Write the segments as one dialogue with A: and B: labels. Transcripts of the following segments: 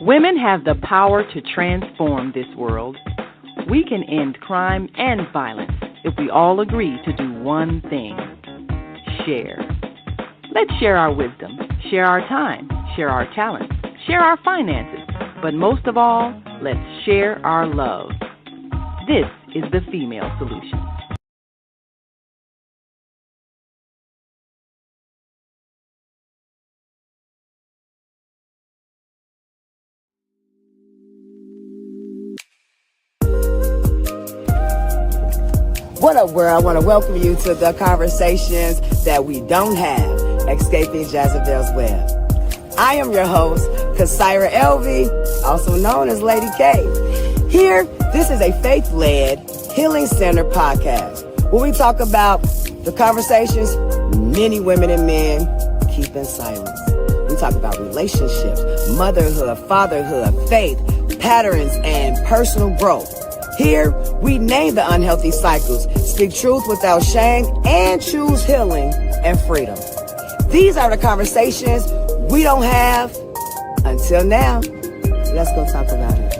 A: Women have the power to transform this world. We can end crime and violence if we all agree to do one thing: share. Let's share our wisdom, share our time, share our talents, share our finances, but most of all, let's share our love. This is the female solution.
B: What up, world? I want to welcome you to the conversations that we don't have, escaping Jezebel's web. I am your host, Kasaira Elvie, also known as Lady K. Here, this is a faith-led, healing-centered podcast where we talk about the conversations many women and men keep in silence. We talk about relationships, motherhood, fatherhood, faith, patterns, and personal growth. Here, we name the unhealthy cycles, speak truth without shame, and choose healing and freedom. These are the conversations we don't have until now. Let's go talk about it.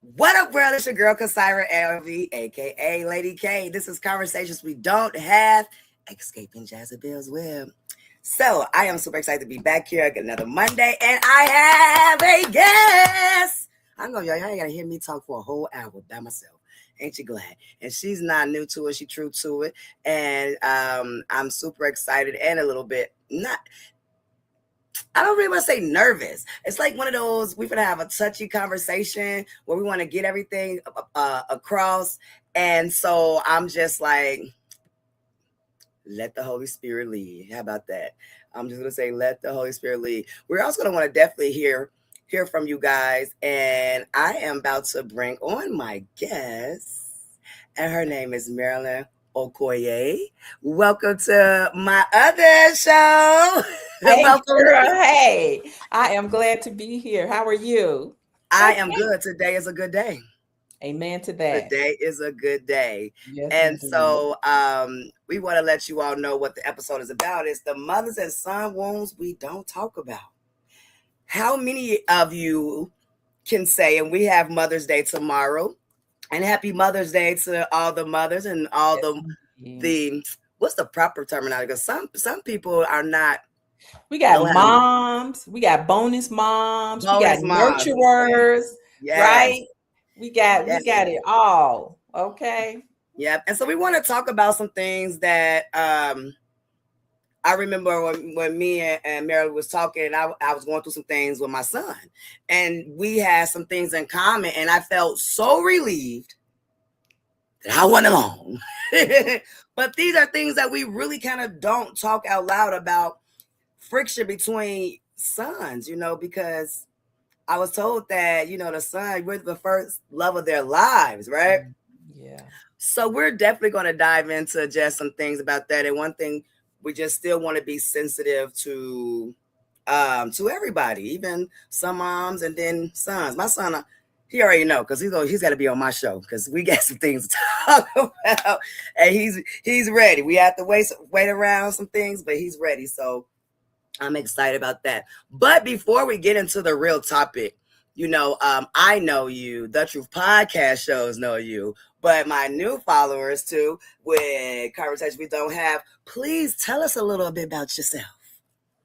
B: What up, world? It's your girl, Kasaira Elvie, a.k.a. Lady K. This is Conversations We Don't Have, Escaping Jezebel's Web. So, I am super excited to be back here again another Monday, and I have a guest. I know y'all ain't gotta hear me talk for a whole hour by myself. Ain't you glad? And she's not new to it, she's true to it. And I'm super excited and a little bit I don't really want to say nervous. It's like one of those, we're going to have a touchy conversation where we want to get everything across. And so I'm just like, let the Holy Spirit lead. How about that? I'm just going to say, let the Holy Spirit lead. We're also going to want to definitely hear from you guys. And I am about to bring on my guest. And her name is Marilyn Okoye. Welcome to my other show.
C: Hey, girl. Hey, I am glad to be here. How are you?
B: I am good. Today is a good day.
C: Amen to that.
B: Today is a good day.
C: Yes,
B: and
C: indeed.
B: So we want to let you all know what the episode is about. It's the mothers and son wounds we don't talk about. How many of you can say, and we have Mother's Day tomorrow, and happy Mother's Day to all the mothers and all the what's the proper terminology? Because some people are not.
C: We got moms, we got bonus moms, we got nurturers,
B: yes.
C: Right? We got it all. Okay.
B: Yep. And so we want to talk about some things that I remember when me and Marilyn was talking, and I was going through some things with my son, and we had some things in common, and I felt so relieved that I went along. But these are things that we really kind of don't talk out loud about. Friction between sons, because I was told that, the son, we're the first love of their lives, right?
C: Yeah.
B: So we're definitely going to dive into just some things about that. And one thing, we just still want to be sensitive to everybody, even some moms and then sons. My son, he already know, because he's got to be on my show, because we got some things to talk about, and he's ready. We have to wait around some things, but he's ready. So I'm excited about that. But before we get into the real topic, I know you, The Truth Podcast shows know you, but my new followers too, with Conversations We Don't Have, please tell us a little bit about yourself.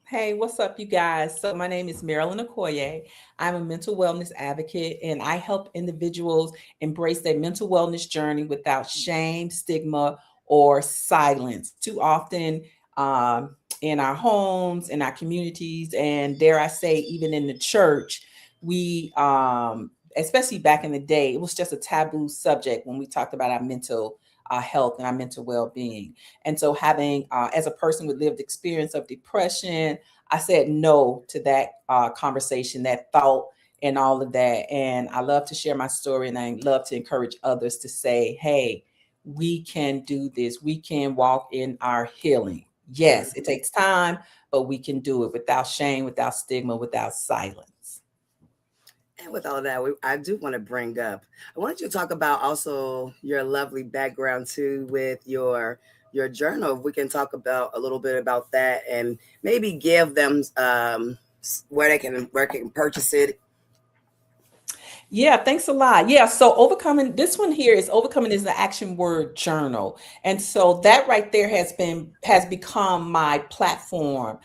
C: Hey, what's up, you guys? So my name is Marilyn Okoye. I'm a mental wellness advocate, and I help individuals embrace their mental wellness journey without shame, stigma, or silence. Too often, in our homes, in our communities, and dare I say, even in the church, we, especially back in the day, it was just a taboo subject when we talked about our mental health and our mental well-being. And so having, as a person with lived experience of depression, I said no to that conversation, that thought, and all of that. And I love to share my story, and I love to encourage others to say, hey, we can do this. We can walk in our healing. Yes, it takes time, but we can do it without shame, without stigma, without silence.
B: And with all that, I do want to bring up. I wanted you to talk about also your lovely background too with your journal. If we can talk about a little bit about that and maybe give them where they can purchase it.
C: Yeah, thanks a lot. Yeah, so overcoming this one here is overcoming is the action word journal. And so that right there has become my platform.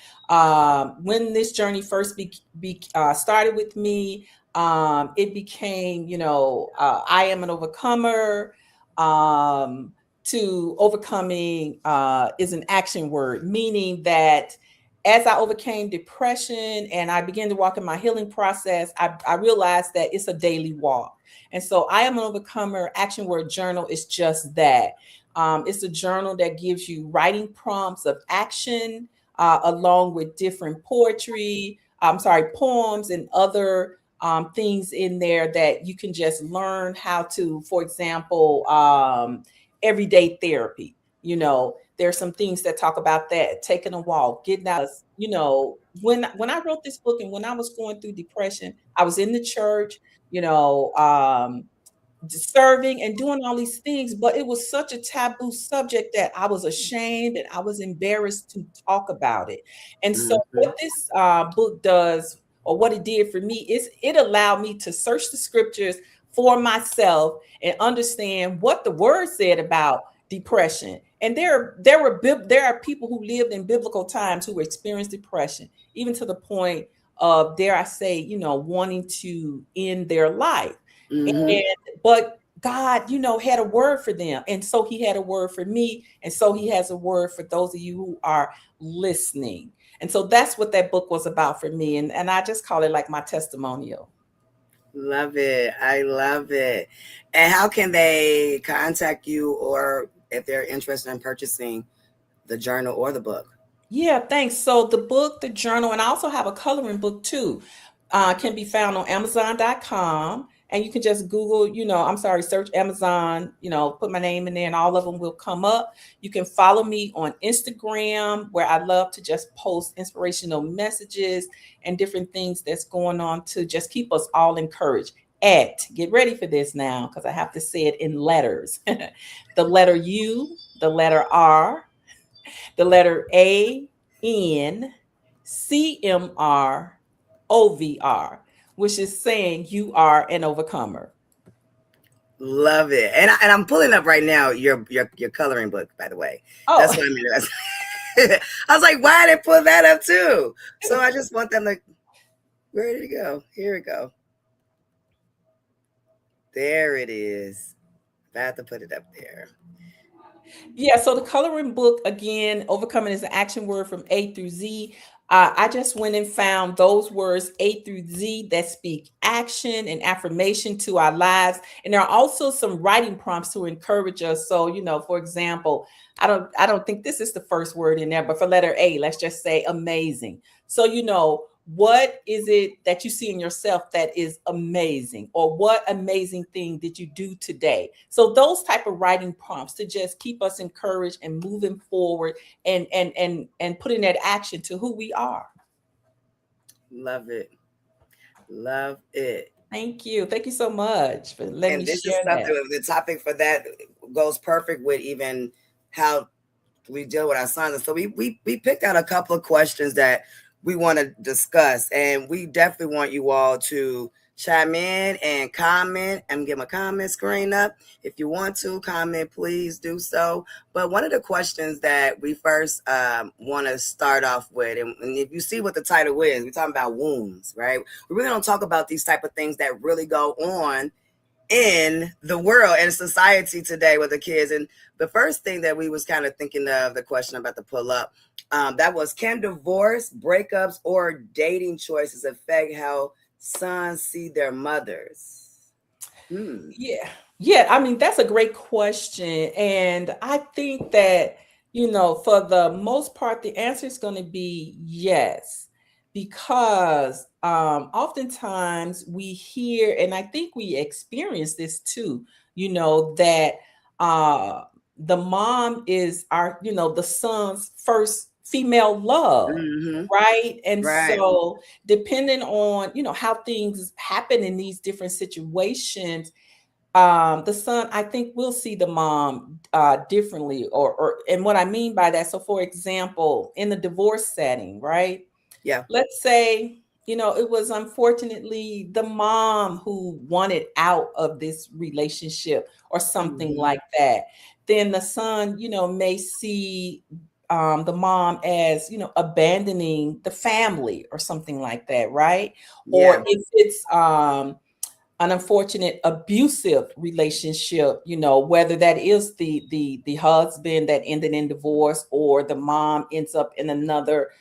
C: When this journey first started with me, it became, I am an overcomer. Um, to overcoming is an action word, meaning that as I overcame depression and I began to walk in my healing process, I realized that it's a daily walk. And so I am an overcomer. Action word journal is just that. It's a journal that gives you writing prompts of action along with different poems and other things in there that you can just learn how to, for example, everyday therapy. There's some things that talk about that, taking a walk, getting out. When I wrote this book and when I was going through depression, I was in the church, you know, um, serving and doing all these things, but it was such a taboo subject that I was ashamed and I was embarrassed to talk about it. And so,
B: Hmm.
C: what this book does, or what it did for me, is it allowed me to search the scriptures for myself and understand what the word said about depression. And there are people who lived in biblical times who experienced depression, even to the point of, dare I say, wanting to end their life.
B: Hmm.
C: But God, had a word for them. And so he had a word for me. And so he has a word for those of you who are listening. And so that's what that book was about for me. And I just call it like my testimonial.
B: Love it. I love it. And how can they contact you or if they're interested in purchasing the journal or the book?
C: Yeah, thanks. So the book, the journal, and I also have a coloring book too, can be found on Amazon.com. And you can just Google, search Amazon, put my name in there and all of them will come up. You can follow me on Instagram, where I love to just post inspirational messages and different things that's going on to just keep us all encouraged. Get ready for this now, because I have to say it in letters. The letter U, the letter R, the letter ANCMROVR, which is saying you are an overcomer.
B: Love it. And I'm pulling up right now your coloring book, by the way.
C: Oh,
B: That's what I mean. I was like, why did they pull that up too? So I just want them to, where did it go? Here we go. There it is. I have to put it up there.
C: yeah. So the coloring book, again, overcoming is an action word from A through Z. I just went and found those words A through Z that speak action and affirmation to our lives. And there are also some writing prompts to encourage us. So, for example, I don't think this is the first word in there, but for letter A, let's just say amazing. So, what is it that you see in yourself that is amazing, or what amazing thing did you do today? So those type of writing prompts to just keep us encouraged and moving forward, and putting that action to who we are.
B: Love it. Love it.
C: Thank you so much for letting me
B: And this is
C: share
B: stuff
C: that.
B: that the topic for that goes perfect with even how we deal with our sons. And so we picked out a couple of questions that we want to discuss, and we definitely want you all to chime in and comment and get my comment screen up. If you want to comment, please do so. But one of the questions that we first want to start off with, and if you see what the title is, we're talking about wounds, right? We really don't talk about these type of things that really go on in the world and society today with the kids. And the first thing that we was kind of thinking of, the question I'm about to pull up, that was, can divorce, breakups, or dating choices affect how sons see their mothers? Hmm.
C: Yeah. Yeah. I mean, that's a great question. And I think that, for the most part, the answer is going to be yes. Because oftentimes we hear, and I think we experience this too, that uh, the mom is the son's female love, right? And
B: Right.
C: so depending on, how things happen in these different situations, the son, I think, will see the mom differently, or and what I mean by that, so for example, in the divorce setting, right?
B: Yeah.
C: Let's say, it was unfortunately the mom who wanted out of this relationship or something like that. Then the son, may see the mom as, abandoning the family or something like that, right? Or
B: Yeah.
C: if it's an unfortunate abusive relationship, whether that is the husband that ended in divorce, or the mom ends up in another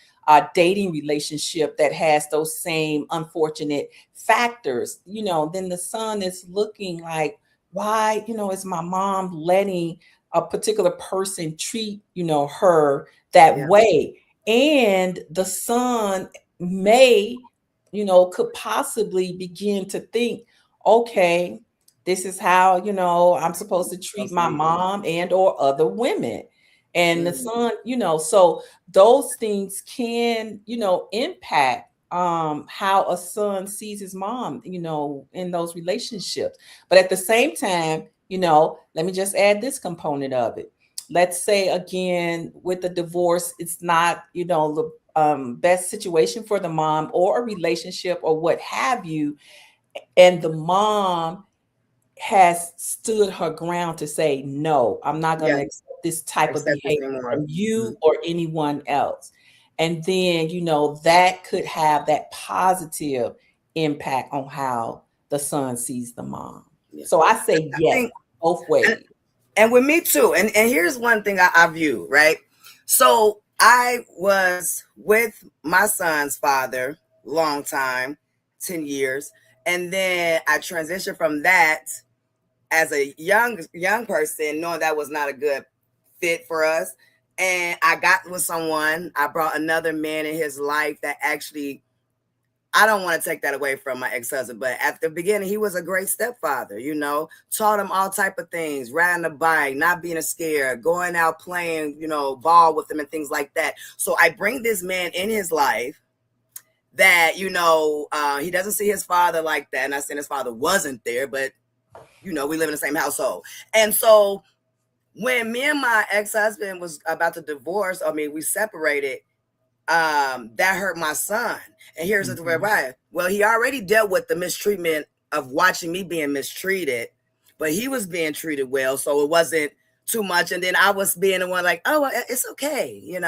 C: dating relationship that has those same unfortunate factors, then the son is looking like, why, is my mom letting a particular person treat, her that
B: Yeah.
C: way? And the son may, could possibly begin to think, okay, this is how, I'm supposed to treat
B: Supposed to
C: my
B: be.
C: mom and or other women. And the
B: Mhm.
C: son, so those things can, impact how a son sees his mom, in those relationships. But at the same time, let me just add this component of it. Let's say again, with the divorce, it's not, the best situation for the mom, or a relationship, or what have you, and the mom has stood her ground to say, no, I'm not going
B: Yeah.
C: to accept this type of
B: Accept this
C: behavior
B: anymore.
C: from you or anyone else. And then, that could have that positive impact on how the son sees the mom.
B: Yeah.
C: So I say
B: I
C: yes,
B: think,
C: both
B: and,
C: ways.
B: and with me too. And here's one thing I view, right? So I was with my son's father long time, 10 years. And then I transitioned from that as a young person, knowing that was not a good fit for us. And I got with someone. I brought another man in his life that actually, I don't want to take that away from my ex-husband, but at the beginning, he was a great stepfather, taught him all type of things, riding a bike, not being scared, going out playing, ball with him and things like that. So I bring this man in his life that, he doesn't see his father like that. And I said his father wasn't there, but, we live in the same household. And so when me and my ex-husband was about to divorce, we separated, that hurt my son. And here's the right. Well, he already dealt with the mistreatment of watching me being mistreated, but he was being treated well, so it wasn't too much. And then I was being the one like, oh, it's okay,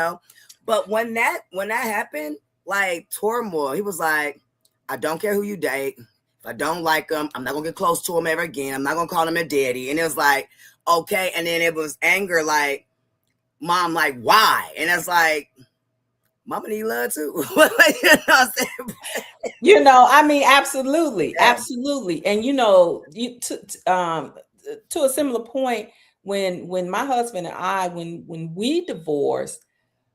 B: But when that happened, like turmoil, he was like, I don't care who you date. If I don't like him, I'm not gonna get close to him ever again. I'm not gonna call him a daddy. And it was like, okay. And then it was anger, like, mom, like, why? And it's like, mama need love too.
C: Absolutely,
B: Yeah.
C: absolutely. And to a similar point, when my husband and I, when we divorced,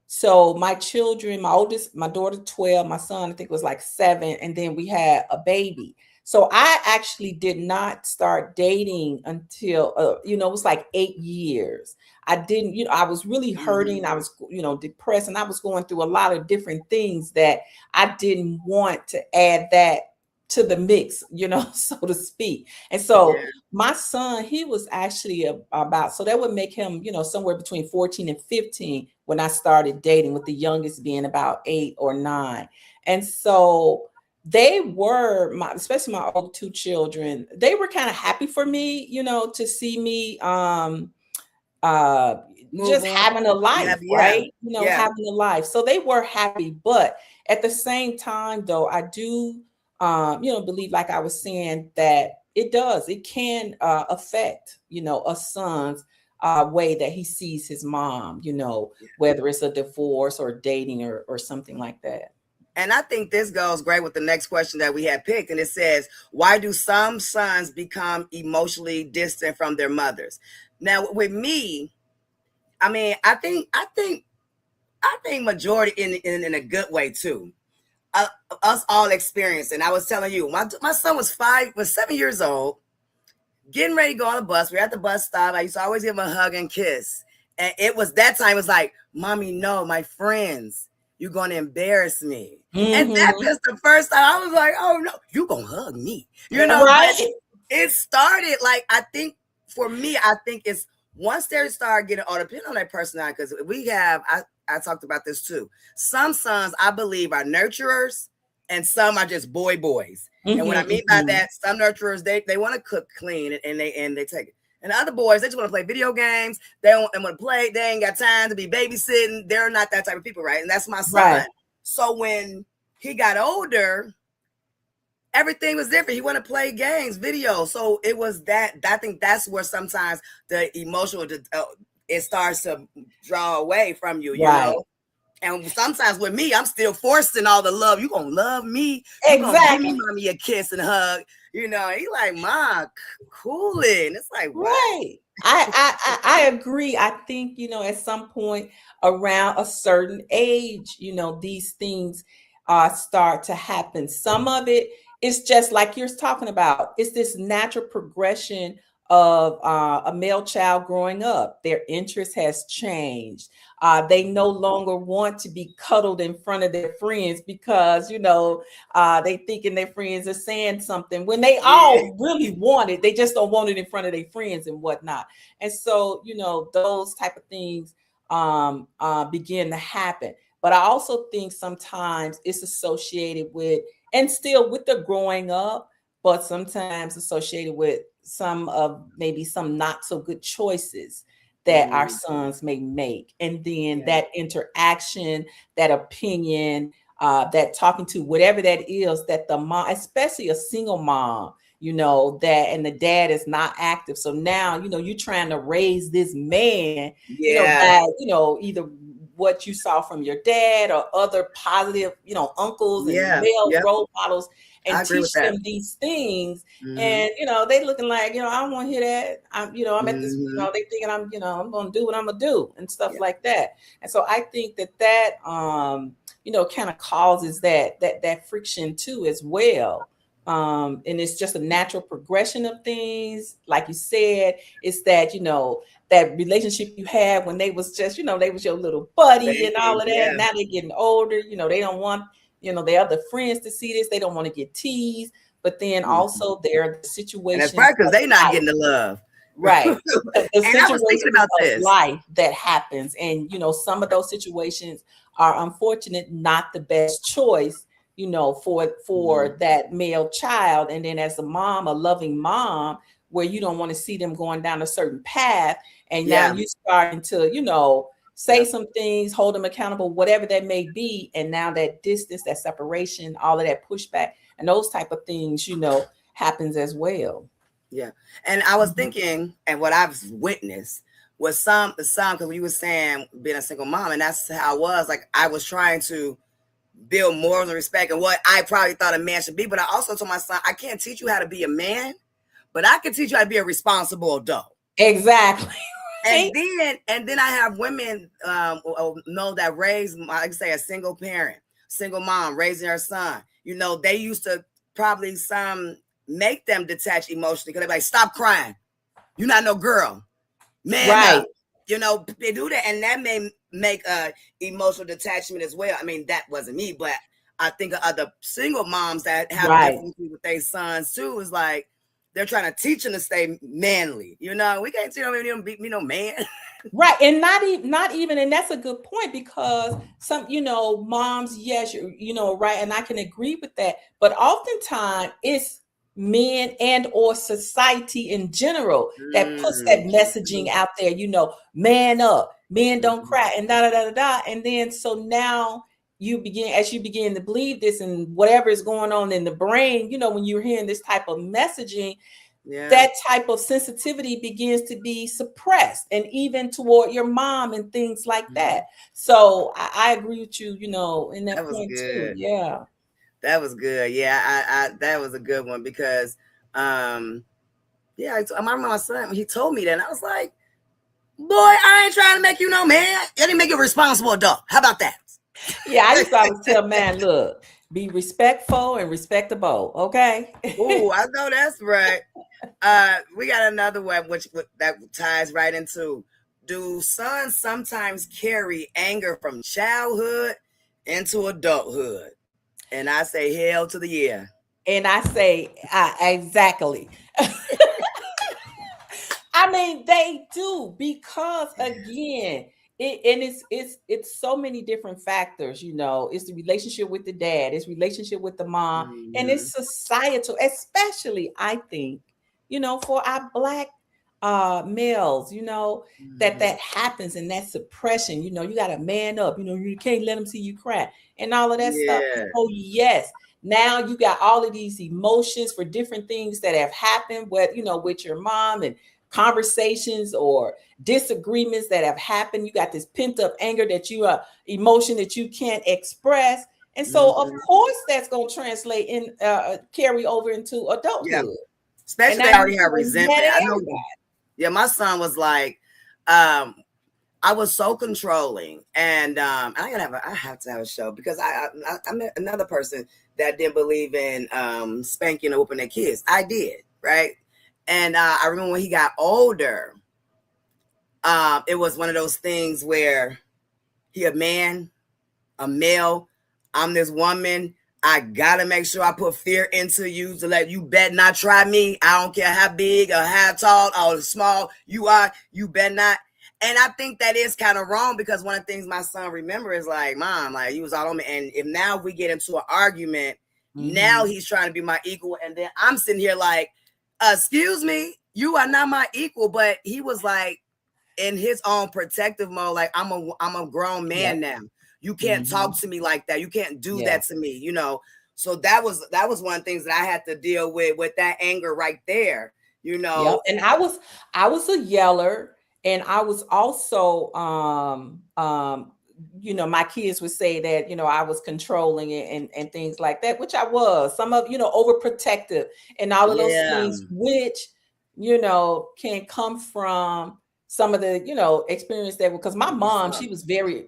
C: so my children, my daughter 12, my son, I think was like 7, and then we had a baby. So I actually did not start dating until, it was like 8 years. I didn't, I was really hurting. I was, depressed, and I was going through a lot of different things that I didn't want to add that to the mix, so to speak. And so
B: Yeah.
C: my son, he was actually about, so that would make him, somewhere between 14 and 15 when I started dating, with the youngest being about 8 or 9. And so they were especially my older 2 children, they were kind of happy for me, to see me uh
B: Move
C: just
B: on.
C: having a life,
B: Yeah.
C: right?
B: Yeah.
C: Having a life. So they were happy, but at the same time though, I do believe, like I was saying, that it can affect, a son's way that he sees his mom, whether it's a divorce or dating or something like that.
B: And I think this goes great with the next question that we had picked. And it says, why do some sons become emotionally distant from their mothers? Now, with me, I think majority in a good way too. Uh, us all experiencing. I was telling you, my son was 7 years old, getting ready to go on the bus. We're at the bus stop. I used to always give him a hug and kiss. And it was that time, it was like, mommy, no, my friends, you're going to embarrass me. And that was the first time I was like, oh no, you going to hug me.
C: Right.
B: But it started like, I think for me, I think it's once they start getting, depending on their personality, because we have, I talked about this too. Some sons, I believe, are nurturers and some are just boys. And what I mean by that, some nurturers, they want to cook clean and they take it. And the other boys, they just want to play video games. They don't want to play. They ain't got time to be babysitting. They're not that type of people, right? And that's my son. Right. So when he got older, everything was different. He wanted to play games, video. So it was that. I think that's where sometimes the emotional, it starts to draw away from you, you know? And sometimes with me, I'm still forcing all the love. You gonna love me? You gonna give me mommy a kiss and hug? You know, he like, Ma, cool it. And it's like, what?
C: Right. I agree. I think, at some point around a certain age, these things start to happen. Some of it is just like you're talking about. It's this natural progression of a male child growing up. Their interest has changed. They no longer want to be cuddled in front of their friends because, they thinking their friends are saying something when they all really want it. They just don't want it in front of their friends and whatnot. And so, those type of things begin to happen. But I also think sometimes it's associated with, and still with the growing up, but sometimes associated with some not so good choices that our sons may make. And then that interaction, that opinion, that talking to whatever that is, that the mom, especially a single mom, that, and the dad is not active. So now, you're trying to raise this man, either what you saw from your dad or other positive, uncles and male role models, and teach them these things. And, they looking like, I don't want to hear that. I'm at this, they thinking I'm going to do what I'm going to do and stuff like that. And so I think that kind of causes that friction too, as well. And it's just a natural progression of things. Like you said, it's that, that relationship you had when they was just, they was your little buddy and all of that. Now they're getting older, they don't want, their other friends to see this. They don't want to get teased. But then also there are the situations.
B: And it's because they're not getting the love.
C: Right. The situations about of life that happens. And, some of those situations are unfortunate, not the best choice, for that male child. And then as a mom, a loving mom, where you don't want to see them going down a certain path. And now you're starting to, say some things, hold them accountable, whatever that may be. And now that distance, that separation, all of that pushback and those type of things, happens as well.
B: Yeah. And I was thinking, and what I've witnessed was some, because when you were saying being a single mom, and that's how I was, like, I was trying to build morals and respect and what I probably thought a man should be. But I also told my son, I can't teach you how to be a man, but I can teach you how to be a responsible adult.
C: Exactly.
B: And then I have women know that raise, like I say, a single parent, single mom raising her son. They used to probably some make them detach emotionally because they're like, stop crying. You're not no girl. Man up. They do that. And that may make emotional detachment as well. I mean, that wasn't me, but I think of other single moms that have difficulty with their sons too. Is like, they're trying to teach them to stay manly. We can't tell them beat me no man.
C: Right. And not even, and that's a good point, because some, moms, yes, right. And I can agree with that. But oftentimes it's men and or society in general that puts that messaging out there, man up, men don't cry, and da. And then so now as you begin to believe this, and whatever is going on in the brain, when you're hearing this type of messaging, that type of sensitivity begins to be suppressed, and even toward your mom and things like that. So I agree with you, in that point too. Yeah.
B: That was good. Yeah, I that was a good one because, I remember my son, he told me that, and I was like, boy, I ain't trying to make you no man. I didn't make you a responsible adult. How about that?
C: Yeah, I used to always tell man, look, be respectful and respectable, okay?
B: Oh, I know that's right. We got another one that ties right into do sons sometimes carry anger from childhood into adulthood? And I say, hell to the yeah.
C: And I say, exactly. I mean, they do because again, it's so many different factors. It's the relationship with the dad, it's relationship with the mom, and
B: Mm-hmm.
C: it's societal, especially I think, for our black males, that happens, and that suppression. You got to man up. You can't let them see you cry and all of that stuff.
B: Yeah.
C: Oh yes. Now you got all of these emotions for different things that have happened, with your mom, and conversations or disagreements that have happened. You got this pent up anger emotion that you can't express. And so of
B: Mm-hmm.
C: course that's going to translate in carry over into
B: Yeah.
C: adulthood.
B: Especially
C: And
B: if
C: now
B: they already have
C: you're mad
B: resentment.
C: at
B: I know.
C: everybody.
B: Yeah, my son was like, I was so controlling, and I have to have a show because I met another person that didn't believe in spanking or whooping their kids. I did, right? And I remember when he got older, it was one of those things where he a man, a male. I'm this woman. I gotta make sure I put fear into you to let you bet not try me. I don't care how big or how tall or small you are. You bet not. And I think that is kind of wrong because one of the things my son remember is like, Mom, like you was all on me. And if now we get into an argument, now he's trying to be my equal, and then I'm sitting here like, excuse me, you are not my equal. But he was like in his own protective mode, like I'm a grown man now. You can't talk to me like that. You can't do that to me, So that was one of the things that I had to deal with that anger right there,
C: Yep. And I was a yeller, and I was also my kids would say that I was controlling it and things like that, which I was. Some of overprotective and all of those
B: Yeah.
C: things, which can come from some of the experience that, because my mom was very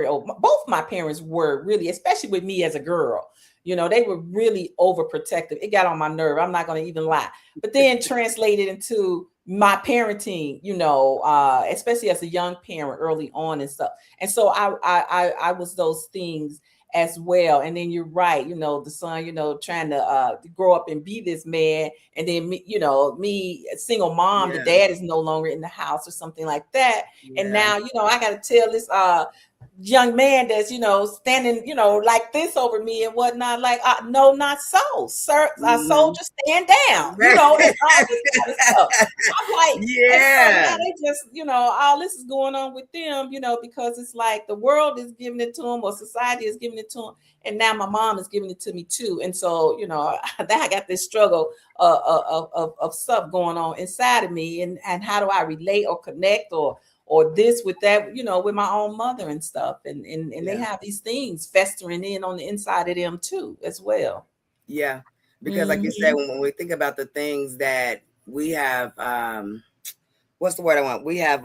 C: old. Both my parents were really, especially with me as a girl, they were really overprotective. It got on my nerve. I'm not going to even lie. But then translated into my parenting, especially as a young parent early on and stuff. And so I was those things as well. And then you're right, the son, trying to grow up and be this man. And then me, a single mom, the dad is no longer in the house or something like that. Yeah. And now, I got to tell this young man that's standing like this over me and whatnot, like no, not so, sir. Soldier, stand down. And all this kind of stuff. I'm like, yeah, so they just all this is going on with them, because it's like the world is giving it to them or society is giving it to them, and now my mom is giving it to me too. And so I got this struggle of stuff going on inside of me, and how do I relate or connect or this with that, with my own mother and stuff. And they have these things festering in on the inside of them too, as well.
B: Yeah. Because like you said, when we think about the things that we have, what's the word I want? We have,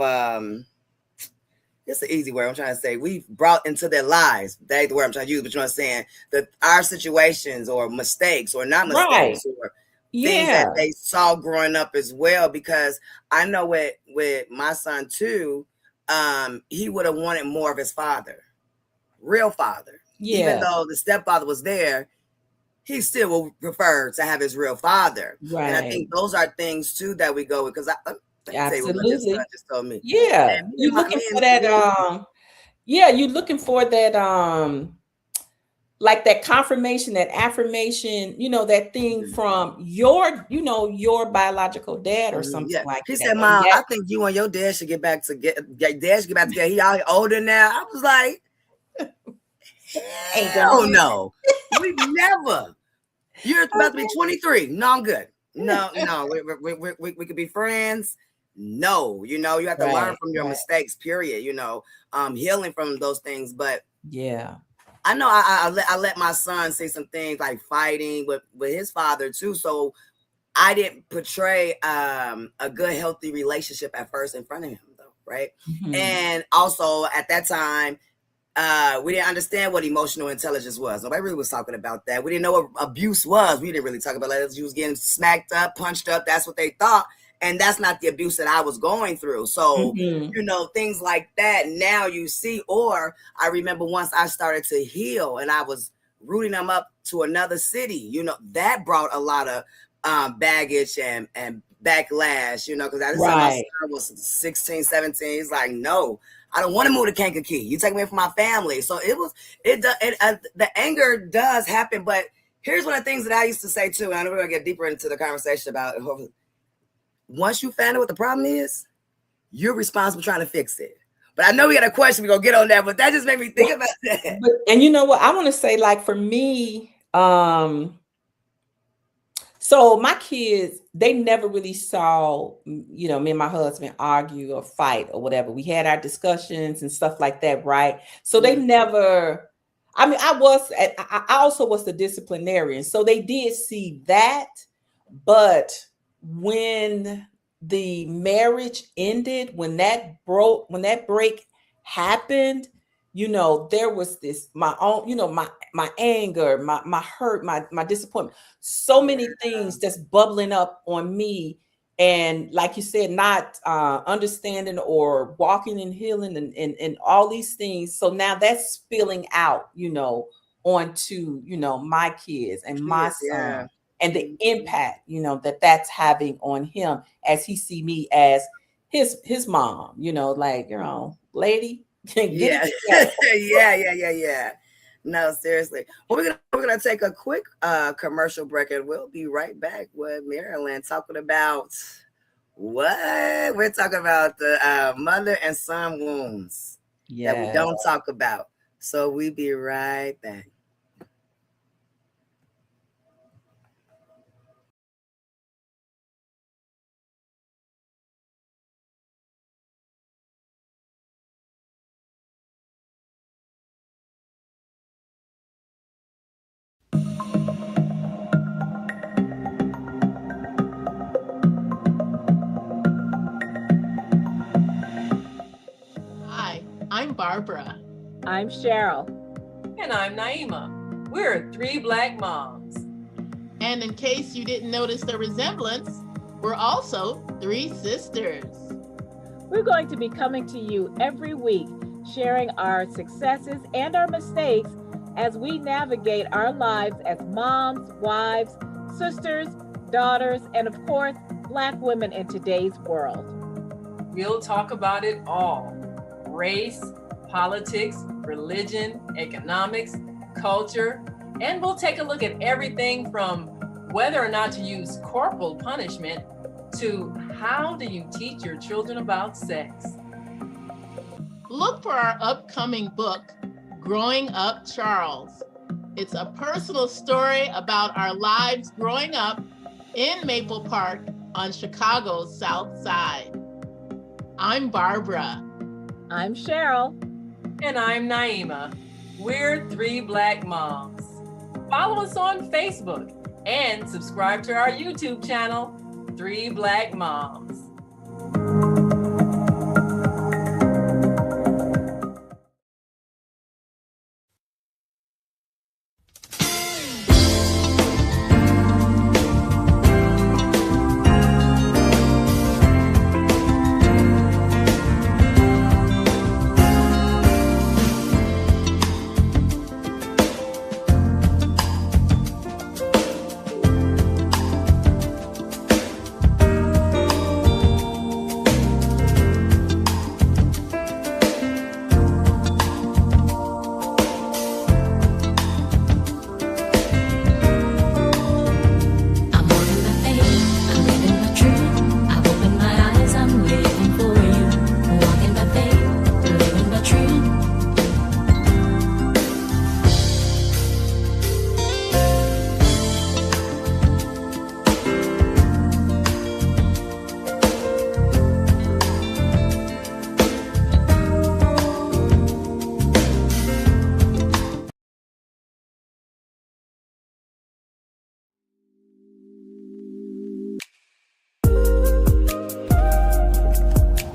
B: it's an easy word I'm trying to say. We've brought into their lives. That ain't the word I'm trying to use, but you know what I'm saying? That our situations or mistakes or not mistakes or things that they saw growing up as well. Because I know with my son too, he would have wanted more of his father, real father. Yeah. Even though the stepfather was there, he still would prefer to have his real father. Right. And I think those are things too that we go with, because
C: absolutely
B: just told me.
C: Yeah. You're looking for that you're looking for that like that confirmation, that affirmation, that thing from your biological dad or something like that.
B: He said, Mom, I think you and your dad should get back together. He out older now. I was like, hell no. We never. You're about to be 23. No, I'm good. No. We could be friends. No, you have to learn from your mistakes, period. Healing from those things. But
C: yeah.
B: I know I let my son say some things like fighting with his father too. So I didn't portray a good, healthy relationship at first in front of him, though, right? Mm-hmm. And also at that time, we didn't understand what emotional intelligence was. Nobody really was talking about that. We didn't know what abuse was. We didn't really talk about that. You was getting smacked up, punched up. That's what they thought. And that's not the abuse that I was going through. So,
C: Mhm.
B: you know, things like that now you see. Or I remember once I started to heal and I was rooting them up to another city, you know, that brought a lot of baggage and backlash, you know, because I just said my son
C: Right.
B: was 16, 17. He's like, no, I don't want to move to Kankakee. You take me from my family. So the anger does happen. But here's one of the things that I used to say too, and I know we're going to get deeper into the conversation about it. Once you find out what the problem is, you're responsible trying to fix it. But I know we got a question. We're going to get on that, but that just made me think about that.
C: And you know what? I want to say, like, for me, so my kids, they never really saw, you know, me and my husband argue or fight or whatever. We had our discussions and stuff like that, right? So they never, I mean, I also was the disciplinarian. So they did see that. But when the marriage ended, when that break happened, you know, there was this, my own, you know, my anger, my hurt, my disappointment, so many things that's bubbling up on me. And like you said, not understanding or walking and healing and all these things. So now that's spilling out, you know, onto, you know, my kids and my son, and the impact, you know, that's having on him as he see me as his mom, you know, like, you know, lady, get it together.
B: Yeah. No, seriously. Well, we're gonna take a quick commercial break, and we'll be right back with Marilyn talking about what we're talking about, the mother and son wounds that we don't talk about. So we'll be right back.
D: Hi, I'm Barbara.
E: I'm Cheryl.
F: And I'm Naima. We're three Black moms.
D: And in case you didn't notice the resemblance, we're also three sisters.
E: We're going to be coming to you every week, sharing our successes and our mistakes as we navigate our lives as moms, wives, sisters, daughters, and of course, Black women in today's world.
F: We'll talk about it all: race, politics, religion, economics, culture, and we'll take a look at everything from whether or not to use corporal punishment to how do you teach your children about sex.
D: Look for our upcoming book, Growing Up Charles. It's a personal story about our lives growing up in Maple Park on Chicago's South Side. I'm Barbara.
E: I'm Cheryl.
F: And I'm Naima. We're three Black moms. Follow us on Facebook and subscribe to our YouTube channel, Three Black Moms.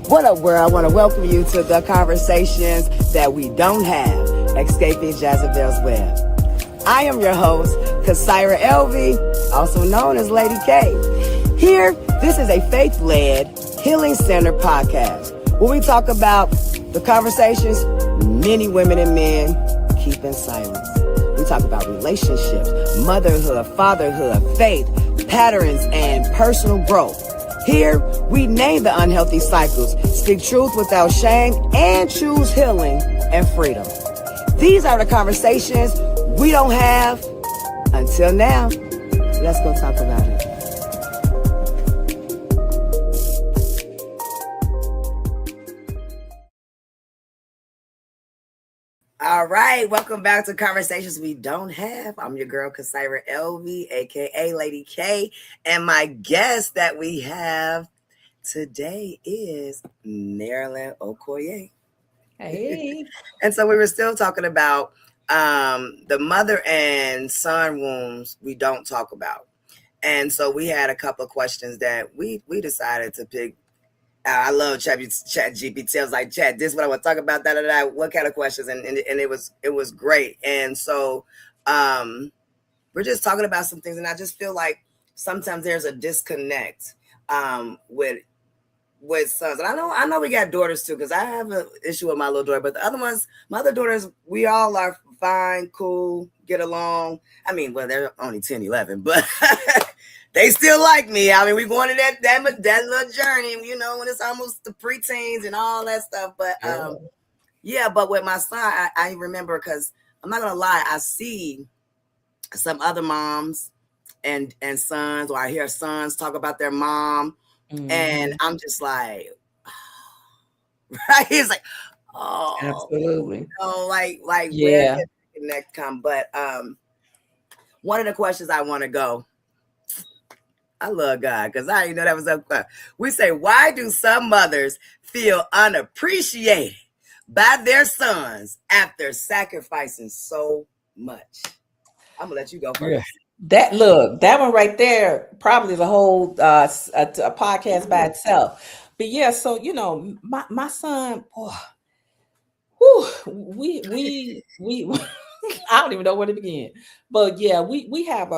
B: What up, world? I want to welcome you to the conversations that we don't have, escaping Jezebel's web. I am your host, Kasaira Elvie, also known as Lady K. Here, this is a faith-led, healing-centered podcast where we talk about the conversations many women and men keep in silence. We talk about relationships, motherhood, fatherhood, faith, patterns, and personal growth. Here, we name the unhealthy cycles, speak truth without shame, and choose healing and freedom. These are the conversations we don't have until now. Let's go talk about it. All right, welcome back to Conversations We Don't Have. I'm your girl, Kasaira Elvie, aka Lady K, and my guest that we have today is Marilyn Okoye.
C: Hey.
B: And so we were still talking about the mother and son wounds we don't talk about. And so we had a couple of questions that we decided to pick. I love Chat GPT. I was like, Chat, this is what I want to talk about. What kind of questions? And it was great. And so we're just talking about some things, and I just feel like sometimes there's a disconnect with sons. And I know we got daughters too, because I have an issue with my little daughter. But the other ones, my other daughters, we all are fine, cool, get along. I mean, well, they're only 10, 11, but they still like me. I mean, we going to that little journey, you know, when it's almost the preteens and all that stuff. But yeah, but with my son, I remember, because I'm not gonna lie, I see some other moms and sons, or I hear sons talk about their mom, and I'm just like, right? It's like, oh,
C: Absolutely.
B: You know, like
C: yeah.
B: Where did the connect come? But one of the questions I want to go. I love God, because I didn't know that was up there. We say, why do some mothers feel unappreciated by their sons after sacrificing so much? I'm gonna let you go first.
C: That one right there probably is a whole a podcast by itself. But yeah, so you know, my son, we I don't even know where to begin. But yeah, we have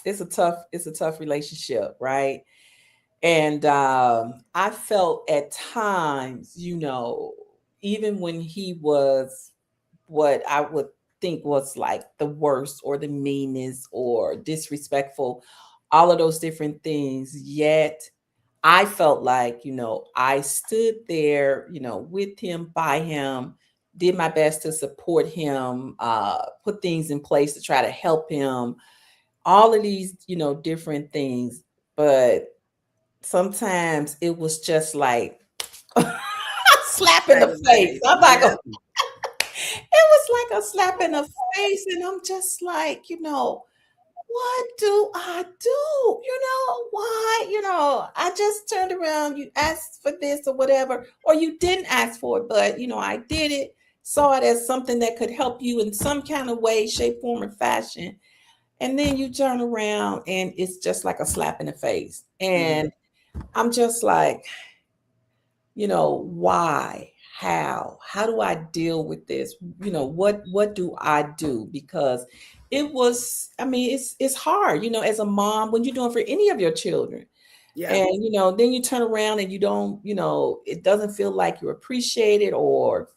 C: it's a tough relationship, right? And I felt at times, you know, even when he was what I would think was like the worst or the meanest or disrespectful, all of those different things, yet I felt like, you know, I stood there, you know, with him, by him, did my best to support him, put things in place to try to help him, all of these, you know, different things. But sometimes it was just like a slap in the face. I'm like, it was like a slap in the face. And I'm just like, you know, what do I do? You know, why? You know, I just turned around, you asked for this or whatever, or you didn't ask for it, but, you know, I did it, saw it as something that could help you in some kind of way, shape, form, or fashion. And then you turn around and it's just like a slap in the face. And I'm just like, you know, why? How do I deal with this? You know, what do I do? Because it was, I mean, it's hard, you know, as a mom, when you're doing for any of your children.
B: Yeah.
C: And you know, then you turn around and you don't, you know, it doesn't feel like you're appreciated or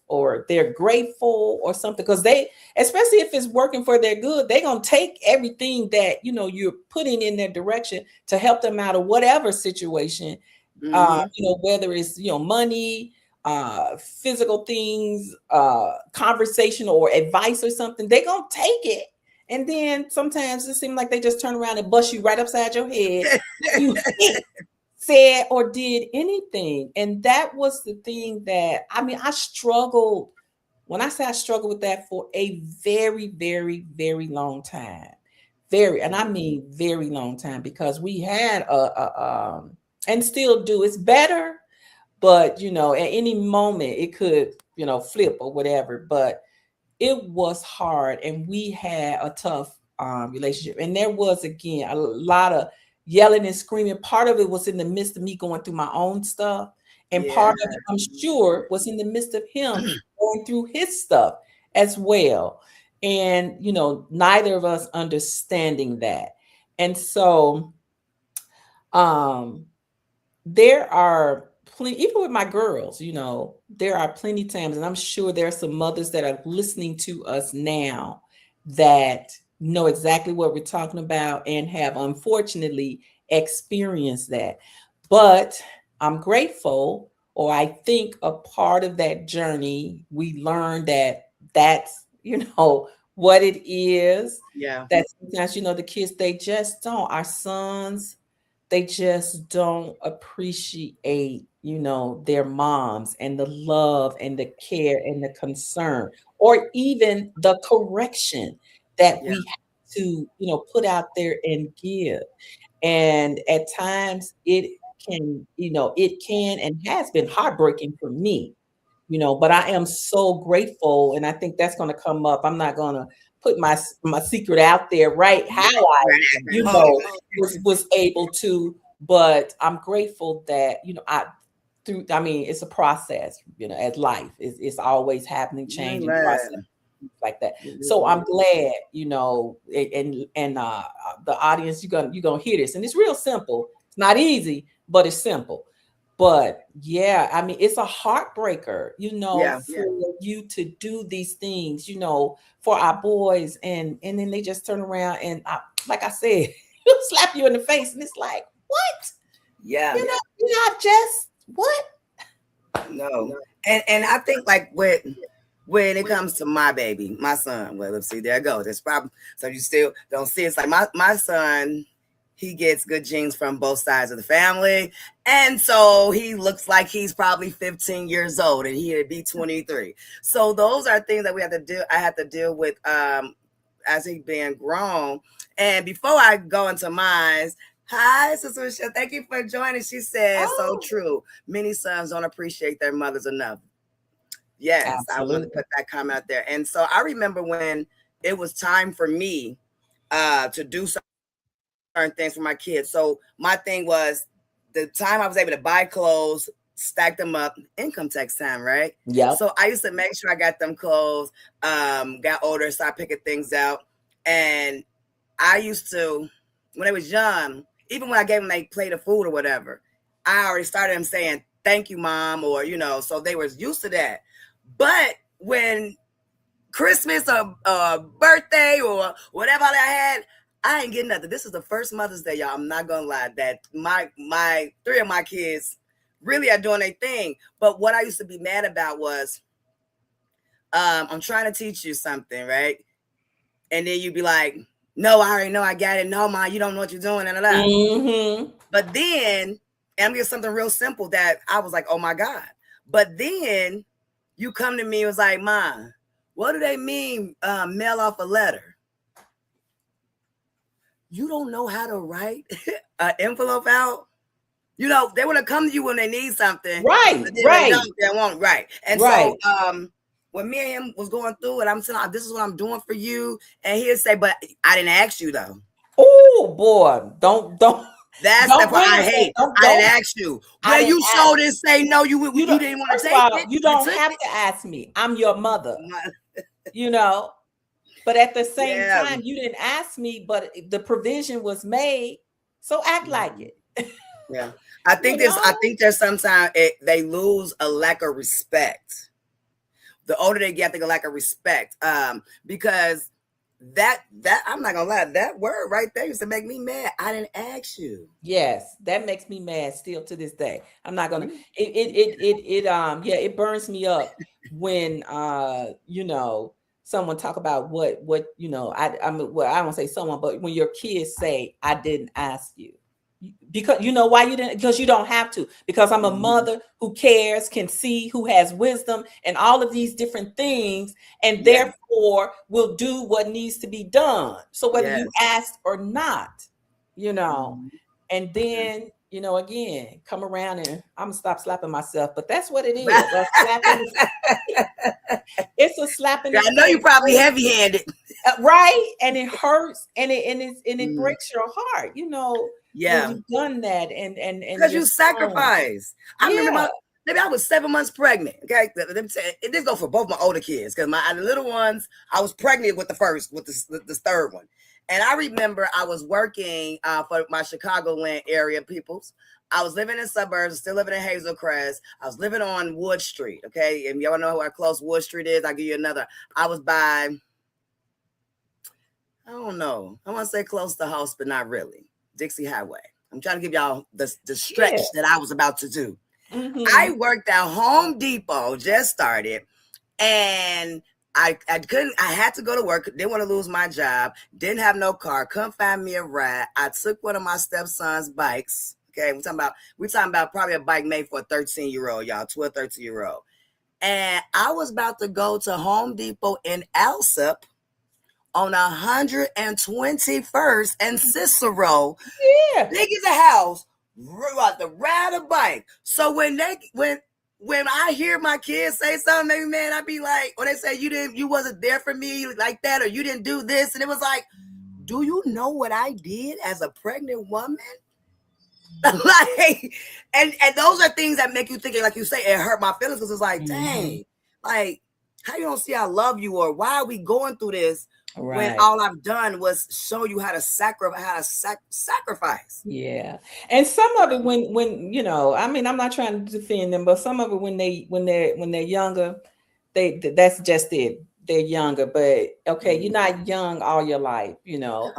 C: they're grateful or something. Because they, especially if it's working for their good, they're gonna take everything that, you know, you're putting in their direction to help them out of whatever situation. You know, whether it's, you know, money, physical things, conversation or advice or something, they're gonna take it. And then sometimes it seems like they just turn around and bust you right upside your head. You said or did anything. And that was the thing that, I mean, I struggled. When I say I struggled with that for a very, very, very long time. Very, and I mean very long time, because we had and still do. It's better, but you know, at any moment it could, you know, flip or whatever. But it was hard, and we had a tough relationship. And there was, again, a lot of yelling and screaming. Part of it was in the midst of me going through my own stuff, and part of it, I'm sure, was in the midst of him going through his stuff as well. And you know, neither of us understanding that. And so There are plenty, even with my girls, you know, there are plenty times, and I'm sure there are some mothers that are listening to us now that know exactly what we're talking about and have unfortunately experienced that. But I'm grateful, or I think a part of that journey, we learned that that's, you know, what it is.
B: Yeah.
C: That sometimes, you know, the kids, they just don't, our sons, they just don't appreciate, you know, their moms and the love and the care and the concern, or even the correction that
B: Yeah.
C: we have to, you know, put out there and give. And at times it can, you know, it can and has been heartbreaking for me, you know, but I am so grateful. And I think that's going to come up. I'm not going to put my secret out there, right? How I, you know, was able to, but I'm grateful that, you know, I mean, it's a process, you know, as life is, it's always happening, changing process
B: Amen.
C: like that. So I'm glad, you know, and the audience, you're gonna hear this, and it's real simple. It's not easy, but it's simple. But yeah, I mean, it's a heartbreaker, you know,
B: Yeah.
C: for you to do these things, you know, for our boys, and then they just turn around and, like I said, slap you in the face, and it's like, what?
B: Yeah.
C: You know, you're not just what?
B: No. And I think like when it comes to my baby, my son, well, let's see, there it goes. It's probably so you still don't see it's like my son, he gets good genes from both sides of the family. And so he looks like he's probably 15 years old and he'd be 23. So those are things that we have to do. I have to deal with as he being grown. And before I go into mine, hi, Sister Michelle. Thank you for joining. She says, so true. Many sons don't appreciate their mothers enough. Yes, I want to put that comment out there. And so I remember when it was time for me to do certain things for my kids. So my thing was the time I was able to buy clothes, stack them up, income tax time, right?
C: Yeah.
B: So I used to make sure I got them clothes, got older, started picking things out. And I used to, when they was young, even when I gave them a plate of food or whatever, I already started them saying, thank you, Mom, or, you know, so they was used to that. But when Christmas or birthday or whatever I had, I ain't getting nothing. This is the first Mother's Day, y'all. I'm not gonna lie, that my three of my kids really are doing their thing. But what I used to be mad about was, I'm trying to teach you something, right? And then you'd be like, no, I already know, I got it. No, Ma, you don't know what you're doing.
C: Mm-hmm.
B: But then, and I'm getting something real simple that I was like, oh my God. But then you come to me and was like, Ma, what do they mean mail off a letter? You don't know how to write an envelope out? You know, they want to come to you when they need something.
C: Right,
B: But then
C: right.
B: they won't, right. And
C: right.
B: So when me and him was going through it, I'm saying, this is what I'm doing for you. And he'd say, but I didn't ask you though.
C: Oh boy, don't.
B: That's what I hate. I didn't ask you. Well, you showed and say no. You didn't want to take it.
C: You don't have to ask me. I'm your mother. You know, but at the same time, you didn't ask me. But the provision was made, so act like it.
B: Yeah, I think there's sometimes they lose a lack of respect. The older they get, they get a lack of respect. Because that I'm not gonna lie, that word right there used to make me mad. I didn't ask you.
C: Yes, that makes me mad still to this day. I'm not gonna. It burns me up when you know, someone talk about what you know. I mean, well, I don't say someone, but when your kids say, "I didn't ask you." Because you know why you didn't, because you don't have to, because I'm a mother who cares, can see, who has wisdom and all of these different things, and therefore will do what needs to be done. So whether you asked or not, you know, and then, you know, again, come around and I'm gonna stop slapping myself, but that's what it is. It's a slap in the face.
B: I know you're probably heavy-handed.
C: Right. And it hurts and it breaks your heart, you know. When you've done that and
B: because you sacrifice. I remember maybe I was 7 months pregnant. Okay, this goes for both my older kids, because the little ones I was pregnant with the third one, And I remember I was working for my Chicagoland area peoples. I was living in suburbs, still living in Hazel Crest. I was living on Wood Street. Okay. And y'all know how close Wood Street is. I'll give you another. I was by, I don't know. I want to say close to house, but not really. Dixie Highway. I'm trying to give y'all the stretch that I was about to do.
C: Mm-hmm.
B: I worked at Home Depot, just started, and I had to go to work, didn't want to lose my job, didn't have no car, couldn't find me a ride. I took one of my stepson's bikes. Okay, we're talking about probably a bike made for a 13-year-old, y'all, 12, 13-year-old. And I was about to go to Home Depot in Alsip on 121st and Cicero.
C: Yeah.
B: Big as a house, about to ride a bike. So when I hear my kids say something, maybe man, I'd be like, or they say you wasn't there for me like that, or you didn't do this, and it was like, do you know what I did as a pregnant woman? Like, and those are things that make you think, like you say, it hurt my feelings because it's like, dang, like how you don't see I love you, or why are we going through this when all I've done was show you how to sacrifice.
C: Yeah, and some of it when you know, I mean, I'm not trying to defend them, but some of it when they're younger, that's just it. They're younger, but okay, you're not young all your life, you know,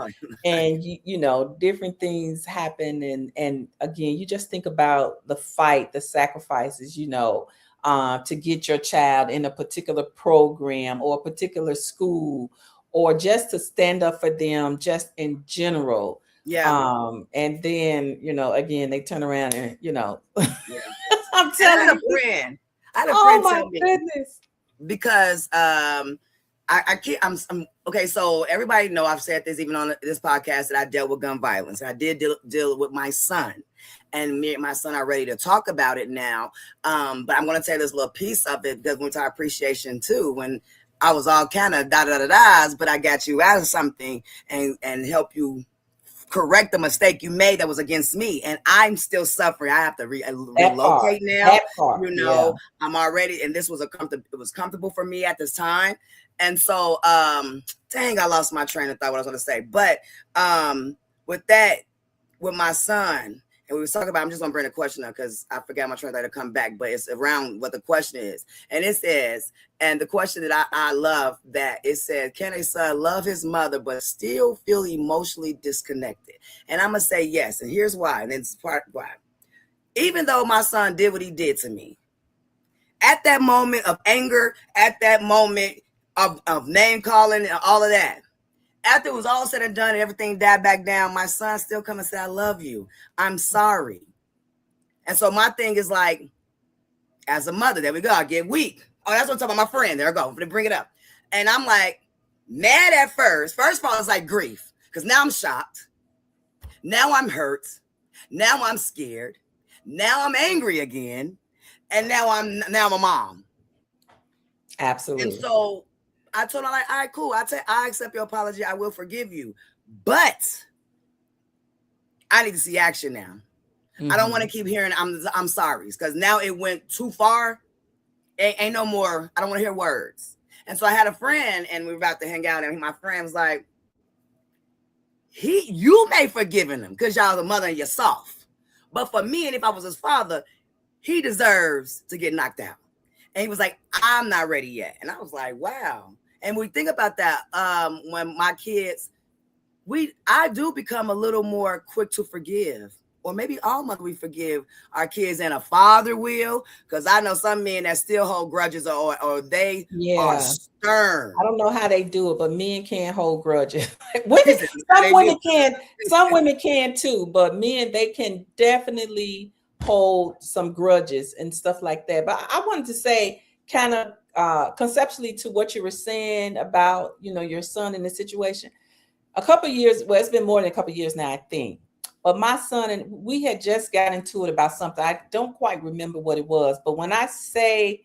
C: and you know, different things happen, and again, you just think about the fight, the sacrifices, you know, to get your child in a particular program or a particular school, or just to stand up for them, just in general.
B: Yeah.
C: And then, you know, again, they turn around and, you know,
B: I'm telling you. I had a friend tell me,
C: goodness.
B: Because I'm okay. So everybody know I've said this even on this podcast that I dealt with gun violence. I did deal with my son, and me and my son are ready to talk about it now. But I'm going to tell this little piece of it because we're talking appreciation too. When I was all kind of da-da-da-da's, but I got you out of something and help you correct the mistake you made that was against me, and I'm still suffering. I have to relocate now. You know, I'm already, and this was it was comfortable for me at this time, and so dang, I lost my train of thought. What I was going to say, but with my son. And we was talking about, I'm just going to bring the question up because I forgot my train of thought to come back, but it's around what the question is. And it says, and the question that I love that it said, can a son love his mother but still feel emotionally disconnected? And I'm going to say yes. And here's why. And it's part why. Even though my son did what he did to me, at that moment of anger, at that moment of name calling and all of that, after it was all said and done and everything died back down, my son still come and say, I love you. I'm sorry. And so my thing is like, as a mother, there we go. I get weak. Oh, that's what I'm talking about. My friend, there I go. They bring it up. And I'm like, mad at first. First of all, it's like grief. Because now I'm shocked. Now I'm hurt. Now I'm scared. Now I'm angry again. And now I'm a mom.
C: Absolutely.
B: And so I told her, like, all right, cool. I accept your apology. I will forgive you. But I need to see action now. I don't want to keep hearing I'm sorry, because now it went too far. Ain't no more. I don't want to hear words. And so I had a friend, and we were about to hang out, and my friend was like, you may forgive him because y'all the mother and you're soft. But for me, and if I was his father, he deserves to get knocked out. And he was like, I'm not ready yet. And I was like, wow. And we think about that when my kids, I do become a little more quick to forgive. Or maybe all mothers, we forgive our kids, and a father will. Because I know some men that still hold grudges, or they are stern.
C: I don't know how they do it, but men can't hold grudges. Some women can too, but men, they can definitely hold some grudges and stuff like that. But I wanted to say, kind of conceptually, to what you were saying about, you know, your son in the situation. A couple of years, well, it's been more than a couple of years now, I think. But my son, and we had just got into it about something. I don't quite remember what it was. But when I say,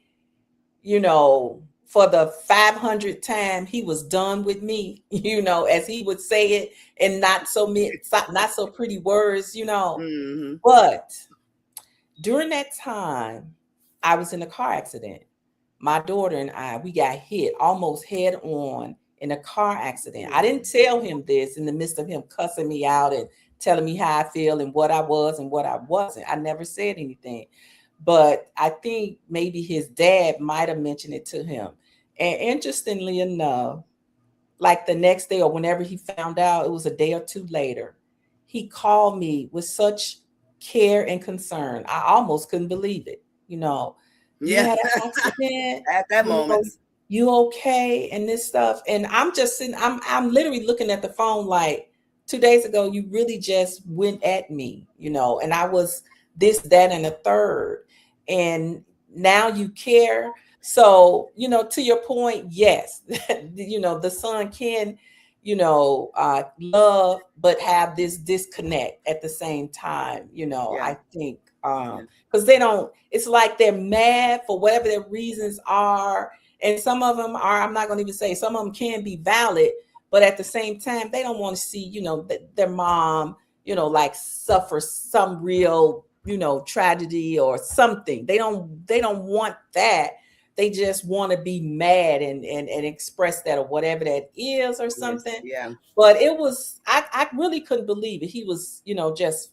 C: you know, for the 500th time, he was done with me, you know, as he would say it, and not so pretty words, you know. Mm-hmm. But during that time, I was in a car accident. My daughter and I, we got hit almost head on in a car accident. I didn't tell him this in the midst of him cussing me out and telling me how I feel and what I was and what I wasn't. I never said anything. But I think maybe his dad might have mentioned it to him. And interestingly enough, like the next day or whenever he found out, it was a day or two later, he called me with such care and concern. I almost couldn't believe it. You had an accident.
B: At that
C: you know,
B: moment.
C: you okay and this stuff. And I'm just sitting, I'm literally looking at the phone like 2 days ago, you really just went at me, and I was this, that, and a third. And now you care. So, to your point, yes, the son can, love, but have this disconnect at the same time, I think, because they don't, it's like they're mad for whatever their reasons are. And some of them are, I'm not going to even say, some of them can be valid, but at the same time, they don't want to see, their mom, like suffer some real, tragedy or something. They don't want that. They just want to be mad and express that or whatever that is or something.
B: Yeah.
C: But it was, I really couldn't believe it. He was, just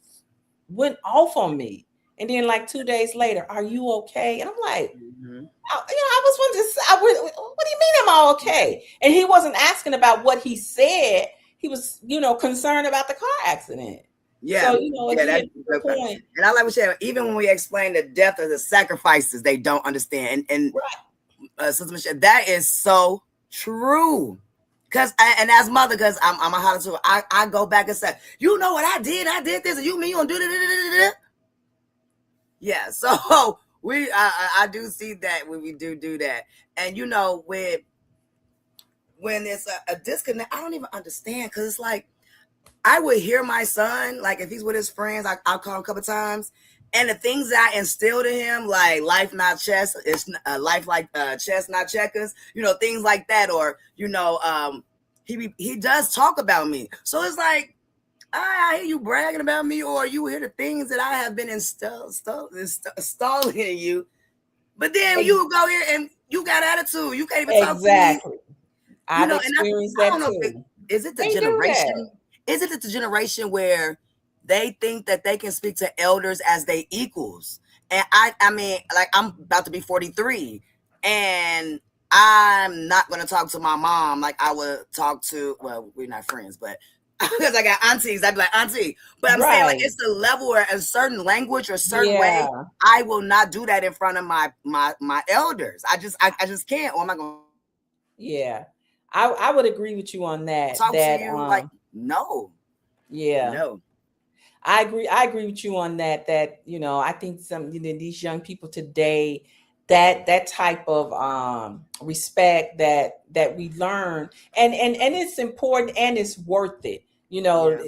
C: went off on me. And then like 2 days later, are you okay? And I'm like, I was wondering, what do you mean am I okay? And he wasn't asking about what he said. He was, concerned about the car accident.
B: Yeah.
C: So, again, that's the point.
B: And I like what you said, even when we explain the depth of the sacrifices, they don't understand. And Sister Michelle, that is so true. Because, and as mother, because I'm a holler too, I go back and say, you know what I did this, and you mean you gonna do that? Yeah, so I do see that when we do that. And when it's a disconnect, I don't even understand, because it's like, I would hear my son, like if he's with his friends, I'll call him a couple times, and the things that I instilled in him, like life not chess, it's life like chess not checkers, things like that, or he does talk about me. So it's like, I hear you bragging about me, or you hear the things that I have been installing in you, but then you go here and you got attitude. You can't even talk to me.
C: Exactly. I've experienced that too.
B: Is it the generation? Is it the generation where they think that they can speak to elders as they equals? And I mean, like, I'm about to be 43, and I'm not going to talk to my mom like I would talk to, well, we're not friends, but because I got aunties, I'd be like, auntie. But I'm saying, like, it's a level or a certain language or a certain way. I will not do that in front of my elders. I just can't. Or am I going?
C: Yeah, I would agree with you on that.
B: Talk to you like, no.
C: Yeah.
B: No.
C: I agree with you on that. That, I think these young people today, that type of respect that we learn, and it's important and it's worth it.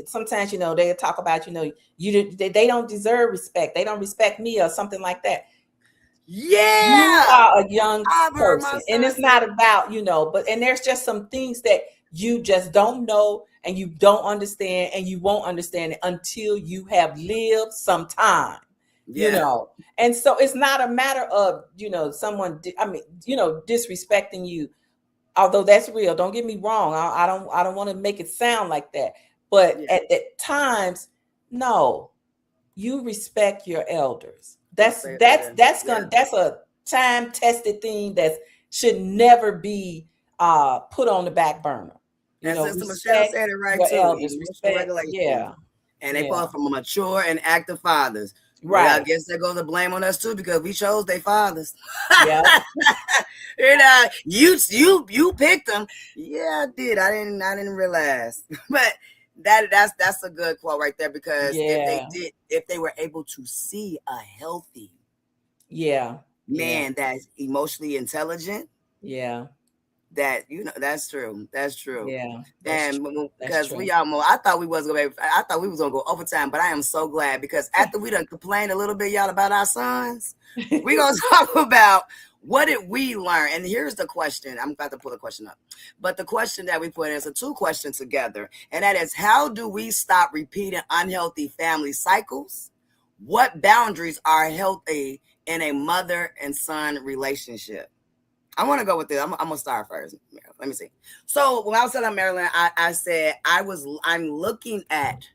C: Sometimes, they talk about, they don't deserve respect. They don't respect me or something like that.
B: Yeah.
C: You are a young person, and it's not about, and there's just some things that you just don't know and you don't understand, and you won't understand it until you have lived some time. And so it's not a matter of, someone, disrespecting you, although that's real. Don't get me wrong. I don't want to make it sound like that. But at times, no, you respect your elders. That's a time-tested thing that should never be put on the back burner.
B: And Sister Michelle said it right too.
C: Elders,
B: And they come from a mature and active fathers.
C: Right.
B: Well, I guess they go to blame on us too, because we chose their fathers.
C: Yeah.
B: You picked them. Yeah, I did. I didn't realize. But that's a good quote right there, because if they were able to see a healthy man that's emotionally intelligent, that that's true. Yeah, and because we almost, I thought we was gonna go overtime, but I am so glad, because after we done complained a little bit, y'all, about our sons, we gonna talk about what did we learn. And here's the question. I'm about to pull the question up, but the question that we put in is a 2 questions together, and that is, how do we stop repeating unhealthy family cycles? What boundaries are healthy in a mother and son relationship? I want to go with this. I'm gonna start first. let me see. So when I was telling Marilyn, I said I'm looking at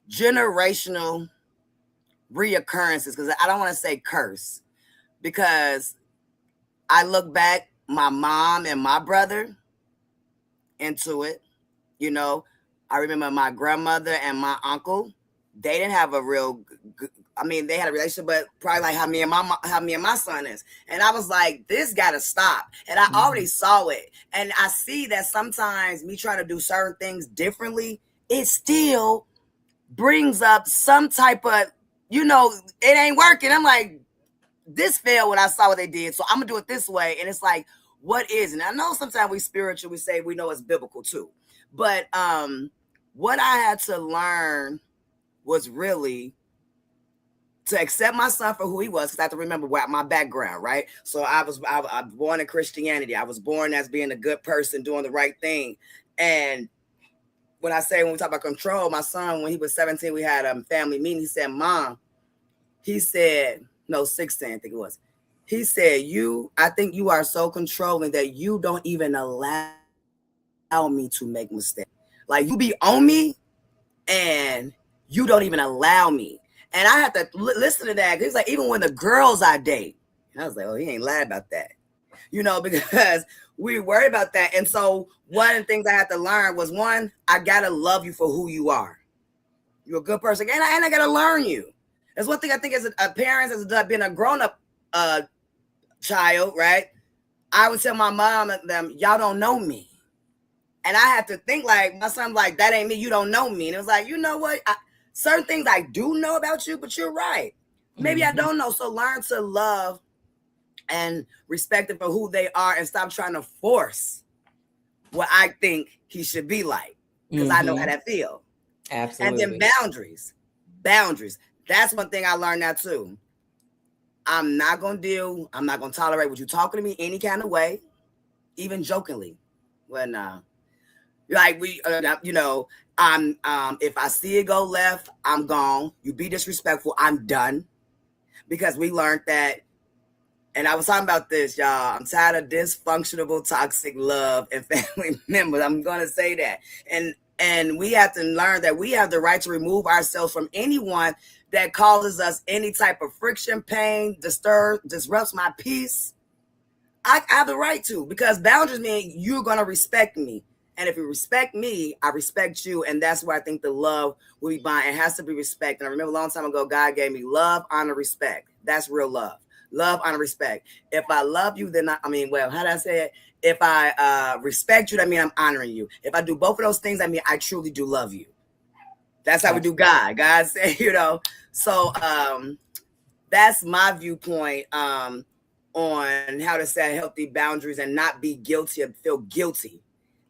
B: generational reoccurrences, because I don't want to say curse, because I look back, my mom and my brother into it. You know, I remember my grandmother and my uncle. They didn't have a real. I mean, they had a relationship, but probably like how me and my son is. And I was like, this got to stop. And I already saw it. And I see that sometimes me trying to do certain things differently, it still brings up some type of, it ain't working. I'm like, this failed when I saw what they did, so I'm gonna do it this way. And it's like, what is? And I know sometimes we spiritual, we say we know it's biblical too. But what I had to learn was really to accept my son for who he was, because I have to remember my background, right? So I was born in Christianity. I was born as being a good person, doing the right thing. And when we talk about control, my son, when he was 17, we had a family meeting. He said, Mom, he said, no, 16, I think it was. He said, I think you are so controlling that you don't even allow me to make mistakes. Like, you be on me and you don't even allow me. And I have to listen to that. He's like, even when the girls I date, and I was like, oh, he ain't lied about that. Because we worry about that. And so one of the things I had to learn was, one, I got to love you for who you are. You're a good person. And I got to learn you. That's one thing I think as a parent, as being a grown-up child, right? I would tell my mom and them, y'all don't know me. And I had to think like, my son's like, that ain't me, you don't know me. And it was like, you know what? Certain things I do know about you, but you're right. Maybe I don't know. So learn to love and respect them for who they are, and stop trying to force what I think he should be like, because I know how that feel.
C: Absolutely.
B: And then boundaries. That's one thing I learned now too. I'm not going to tolerate what you talking to me any kind of way, even jokingly. Well, nah. Like if I see it go left, I'm gone. You be disrespectful, I'm done. Because we learned that, and I was talking about this, y'all. I'm tired of dysfunctional, toxic love and family members. I'm going to say that. And we have to learn that we have the right to remove ourselves from anyone that causes us any type of friction, pain, disrupts my peace. I have the right to, because boundaries mean you're going to respect me. And if you respect me, I respect you. And that's where I think the love will be bond. It has to be respect. And I remember a long time ago, God gave me love, honor, respect. That's real love. Love, honor, respect. If I love you, then how did I say it? If I respect you, that means I'm honoring you. If I do both of those things, I mean I truly do love you. That's how we do God. God said, So that's my viewpoint on how to set healthy boundaries and not be guilty or feel guilty.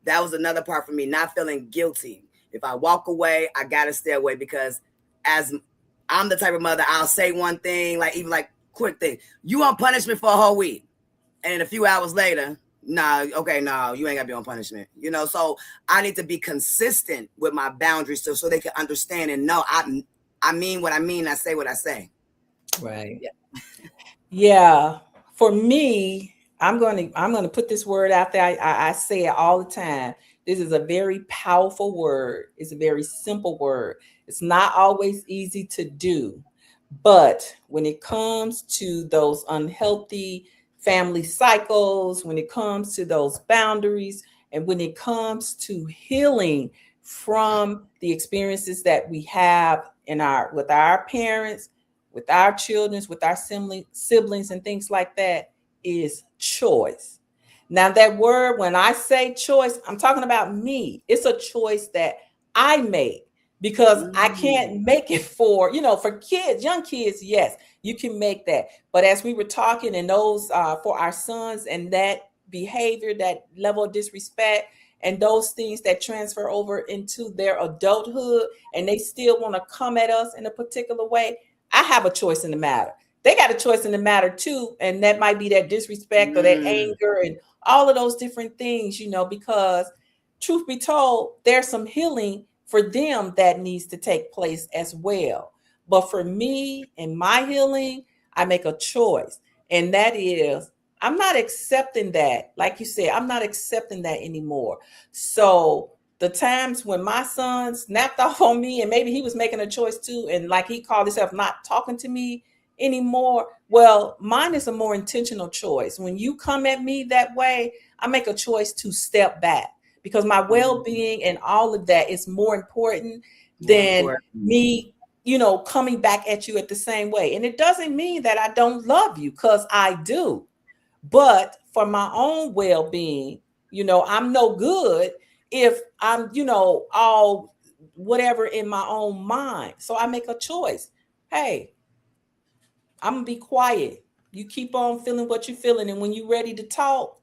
B: That was another part for me, not feeling guilty. If I walk away, I gotta stay away, because as I'm the type of mother, I'll say one thing, even quick thing. You on punishment for a whole week, and a few hours later, you ain't gotta be on punishment. So I need to be consistent with my boundaries so they can understand and know I mean what I mean. I say what I say.
C: Right. Yeah. For me, I'm going to put this word out there. I say it all the time. This is a very powerful word. It's a very simple word. It's not always easy to do. But when it comes to those unhealthy family cycles, when it comes to those boundaries, and when it comes to healing from the experiences that we have with our parents, with our children, with our siblings and things like that, is choice. Now, that word, when I say choice, I'm talking about me. It's a choice that I make, because I can't make it for kids, young kids. Yes, you can make that. But as we were talking, and those for our sons, and that behavior, that level of disrespect, and those things that transfer over into their adulthood, and they still want to come at us in a particular way, I have a choice in the matter. They got a choice in the matter too. And that might be that disrespect or that anger and all of those different things, because truth be told, there's some healing for them that needs to take place as well. But for me and my healing, I make a choice. And that is, I'm not accepting that. Like you said, I'm not accepting that anymore. So the times when my son snapped off on me and maybe he was making a choice too, and like he called himself not talking to me anymore. Well, mine is a more intentional choice. When you come at me that way, I make a choice to step back because my well-being and all of that is more important than me, coming back at you at the same way. And it doesn't mean that I don't love you, because I do. But for my own well-being, I'm no good if I'm, all whatever in my own mind. So I make a choice. Hey, I'm gonna be quiet. You keep on feeling what you're feeling. And when you're ready to talk,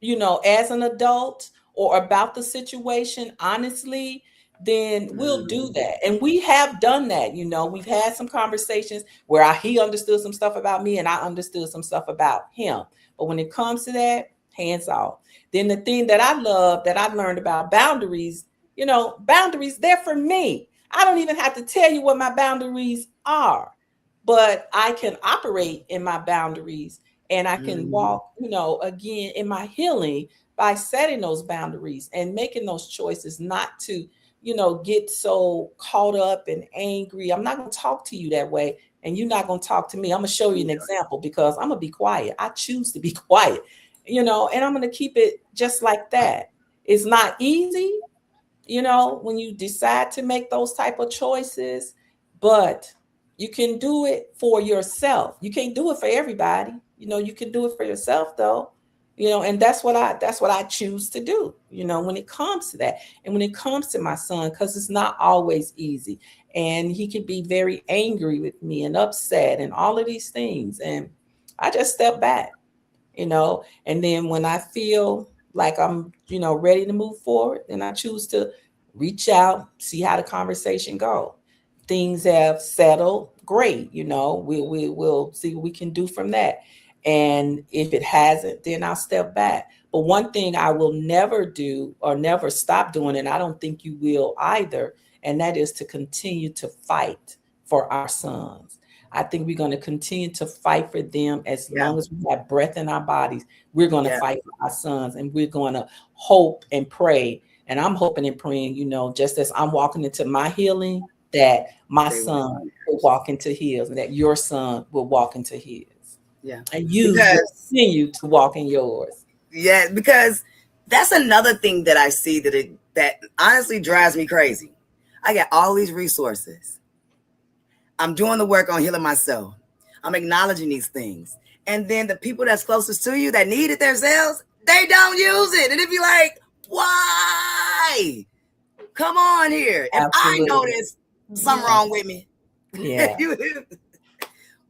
C: as an adult or about the situation, honestly, then we'll do that. And we have done that. We've had some conversations where he understood some stuff about me and I understood some stuff about him. But when it comes to that, hands off. Then the thing that I love that I learned about boundaries, boundaries, they're for me. I don't even have to tell you what my boundaries are, but I can operate in my boundaries and I can walk, again in my healing by setting those boundaries and making those choices not to, get so caught up and angry. I'm not going to talk to you that way. And you're not going to talk to me. I'm going to show you an example because I'm going to be quiet. I choose to be quiet, and I'm going to keep it just like that. It's not easy, when you decide to make those type of choices, but you can do it for yourself. You can't do it for everybody. You can do it for yourself though. And that's what I choose to do, when it comes to that. And when it comes to my son, because it's not always easy. And he can be very angry with me and upset and all of these things. And I just step back, and then when I feel like I'm, ready to move forward, then I choose to reach out, see how the conversation go. Things have settled, great. We'll see what we can do from that. And if it hasn't, then I'll step back. But one thing I will never do or never stop doing, and I don't think you will either, and that is to continue to fight for our sons. I think we're going to continue to fight for them as long as we have breath in our bodies. We're going to fight for our sons, and we're going to hope and pray. And I'm hoping and praying, just as I'm walking into my healing, that my son will walk into his, and that your son will walk into his.
B: Yeah.
C: And you will continue to walk in yours.
B: Yeah, because that's another thing that I see that honestly drives me crazy. I got all these resources. I'm doing the work on healing myself. I'm acknowledging these things. And then the people that's closest to you that need it themselves, they don't use it. And it'd be like, why? Come on here. If I know there's something wrong with me.
C: Yeah.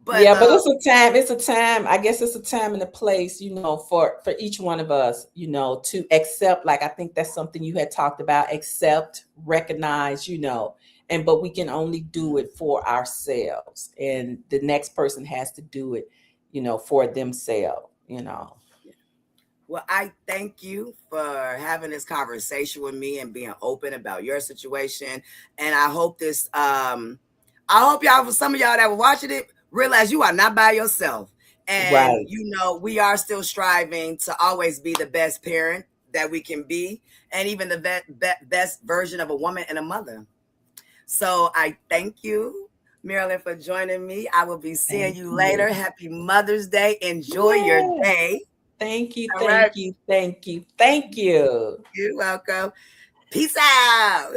C: But it's a time, I guess it's a time and a place, for each one of us, to accept, like, I think that's something you had talked about, accept, recognize, but we can only do it for ourselves, and the next person has to do it, for themselves,
B: Well, I thank you for having this conversation with me and being open about your situation. And I hope I hope y'all, for some of y'all that were watching it, realize you are not by yourself. And, we are still striving to always be the best parent that we can be, and even the best version of a woman and a mother. So I thank you, Marilyn, for joining me. I will be seeing you later. Happy Mother's Day. Enjoy your day.
C: Thank you. Thank you.
B: You're welcome. Peace out.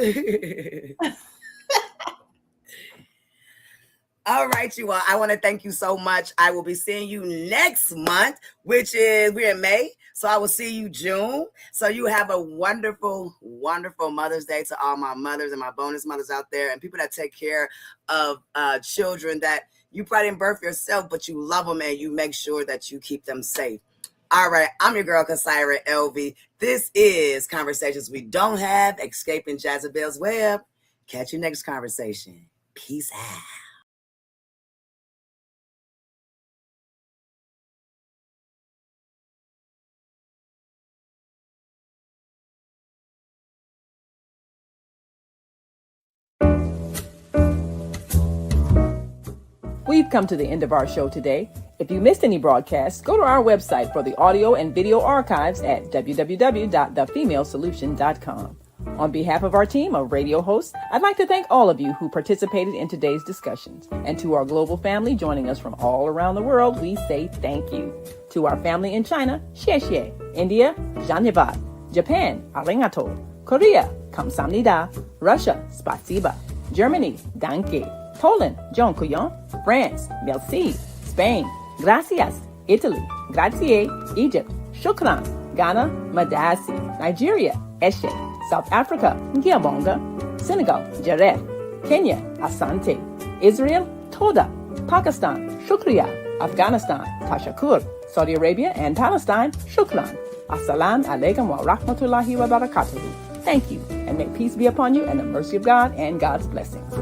B: All right, you all. I want to thank you so much. I will be seeing you next month, which is, we're in May. So I will see you June. So you have a wonderful, wonderful Mother's Day to all my mothers and my bonus mothers out there, and people that take care of children that you probably didn't birth yourself, but you love them and you make sure that you keep them safe. All right, I'm your girl, Kasaira LV. This is Conversations We Don't Have, Escaping Jezebel's Web. Catch you next conversation. Peace out.
A: We've come to the end of our show today. If you missed any broadcasts, go to our website for the audio and video archives at www.thefemalesolution.com. On behalf of our team of radio hosts, I'd like to thank all of you who participated in today's discussions. And to our global family joining us from all around the world, we say thank you. To our family in China, xie xie. India, Dhanyavad. Japan, arigato. Korea, kamsamnida. Russia, spasiba. Germany, danke. Poland, dziękuję. France, merci. Spain, gracias. Italy, grazie. Egypt, shukran. Ghana, madasi. Nigeria, eshe. South Africa, Ngiyabonga. Senegal, Jaref. Kenya, Asante. Israel, Toda. Pakistan, Shukriya. Afghanistan, Tashakur. Saudi Arabia and Palestine, Shukran. Assalamu alaikum wa rahmatullahi wa barakatuhu. Thank you, and may peace be upon you and the mercy of God and God's blessings.